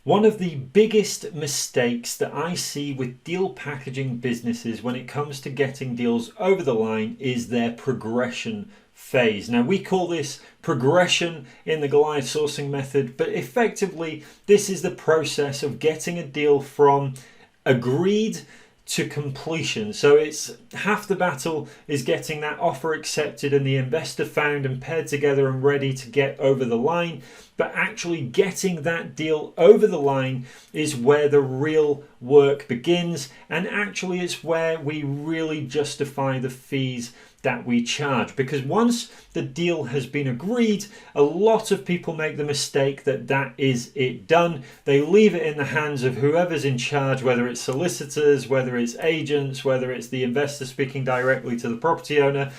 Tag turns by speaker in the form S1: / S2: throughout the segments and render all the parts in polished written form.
S1: One of the biggest mistakes that I see with deal packaging businesses when it comes to getting deals over the line is their progression phase. Now, we call this progression in the Goliath sourcing method, but effectively, this is the process of getting a deal from agreed to completion. So it's half the battle is getting that offer accepted and the investor found and paired together and ready to get over the line. But actually getting that deal over the line is where the real work begins, and actually it's where we really justify the fees that we charge, because once the deal has been agreed, a lot of people make the mistake that is it done. They leave it in the hands of whoever's in charge, whether it's solicitors, whether it's agents, whether it's the investor speaking directly to the property owner,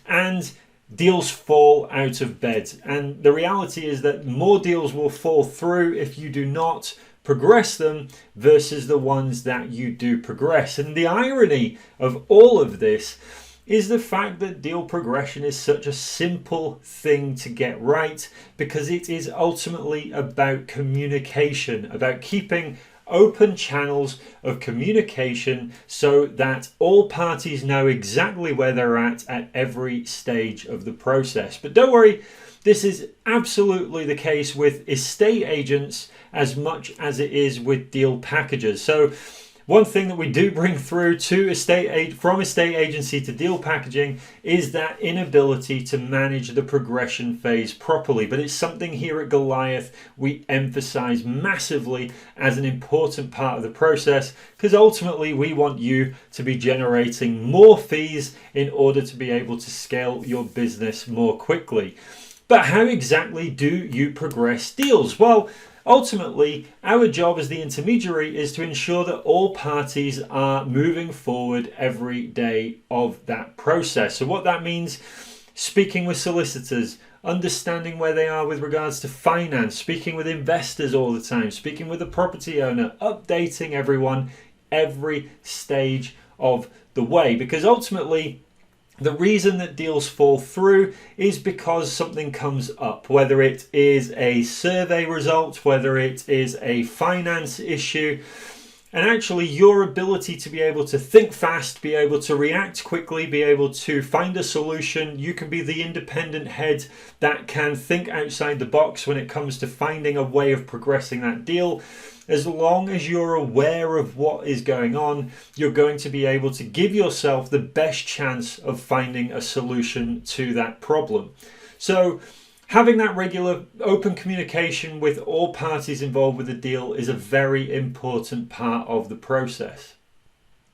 S1: and deals fall out of bed. And the reality is that more deals will fall through if you do not progress them versus the ones that you do progress. And the irony of all of this is the fact that deal progression is such a simple thing to get right, because it is ultimately about communication, about keeping open channels of communication so that all parties know exactly where they're at every stage of the process. But don't worry, this is absolutely the case with estate agents as much as it is with deal packagers. So one thing that we do bring through to from estate agency to deal packaging is that inability to manage the progression phase properly. But it's something here at Goliath we emphasize massively as an important part of the process, because ultimately we want you to be generating more fees in order to be able to scale your business more quickly. But how exactly do you progress deals? Well, ultimately, our job as the intermediary is to ensure that all parties are moving forward every day of that process. So what that means, speaking with solicitors, understanding where they are with regards to finance, speaking with investors all the time, speaking with the property owner, updating everyone every stage of the way. Because ultimately, the reason that deals fall through is because something comes up, whether it is a survey result, whether it is a finance issue. And actually your ability to be able to think fast, be able to react quickly, be able to find a solution. You can be the independent head that can think outside the box when it comes to finding a way of progressing that deal. As long as you're aware of what is going on, you're going to be able to give yourself the best chance of finding a solution to that problem. So having that regular open communication with all parties involved with the deal is a very important part of the process.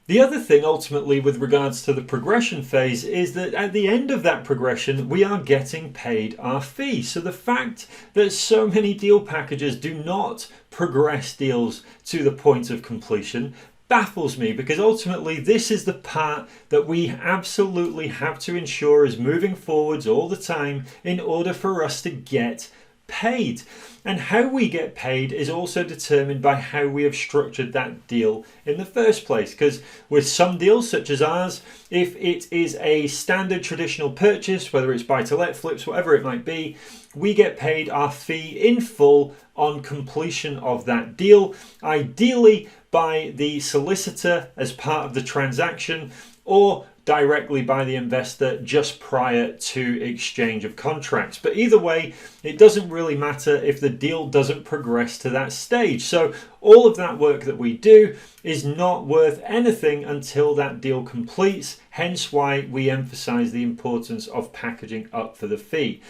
S1: The other thing ultimately with regards to the progression phase is that at the end of that progression, we are getting paid our fee. So the fact that so many deal packagers do not progress deals to the point of completion baffles me, because ultimately this is the part that we absolutely have to ensure is moving forwards all the time in order for us to get paid. And how we get paid is also determined by how we have structured that deal in the first place. Because with some deals such as ours, if it is a standard traditional purchase, whether it's buy to let, flips, whatever it might be, we get paid our fee in full on completion of that deal, ideally by the solicitor as part of the transaction, or directly by the investor just prior to exchange of contracts. But either way, it doesn't really matter if the deal doesn't progress to that stage. So all of that work that we do is not worth anything until that deal completes, hence why we emphasize the importance of packaging up for the fee.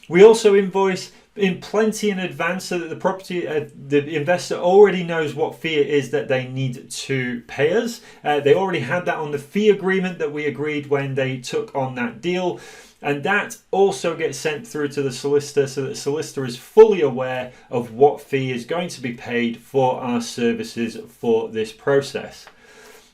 S1: We also invoice in plenty in advance so that the investor already knows what fee it is that they need to pay us. They already had that on the fee agreement that we agreed when they took on that deal. And that also gets sent through to the solicitor so that the solicitor is fully aware of what fee is going to be paid for our services for this process.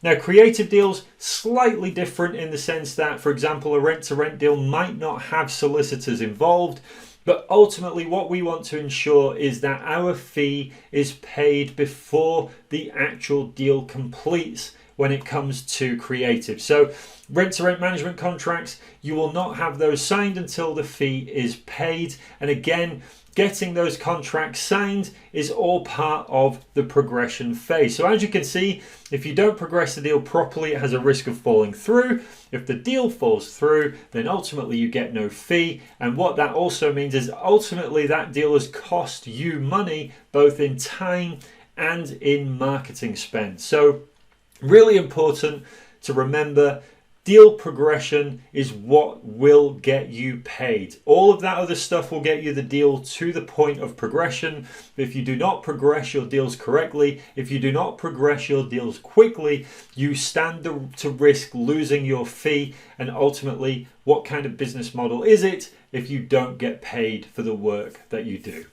S1: Now, creative deals, slightly different in the sense that, for example, a rent-to-rent deal might not have solicitors involved, but ultimately what we want to ensure is that our fee is paid before the actual deal completes when it comes to creative. So rent-to-rent management contracts, you will not have those signed until the fee is paid. And again, getting those contracts signed is all part of the progression phase. So as you can see, if you don't progress the deal properly, it has a risk of falling through. If the deal falls through, then ultimately you get no fee. And what that also means is ultimately that deal has cost you money, both in time and in marketing spend. So really important to remember, deal progression is what will get you paid. All of that other stuff will get you the deal to the point of progression. If you do not progress your deals correctly, if you do not progress your deals quickly, you stand to risk losing your fee. And ultimately, what kind of business model is it if you don't get paid for the work that you do?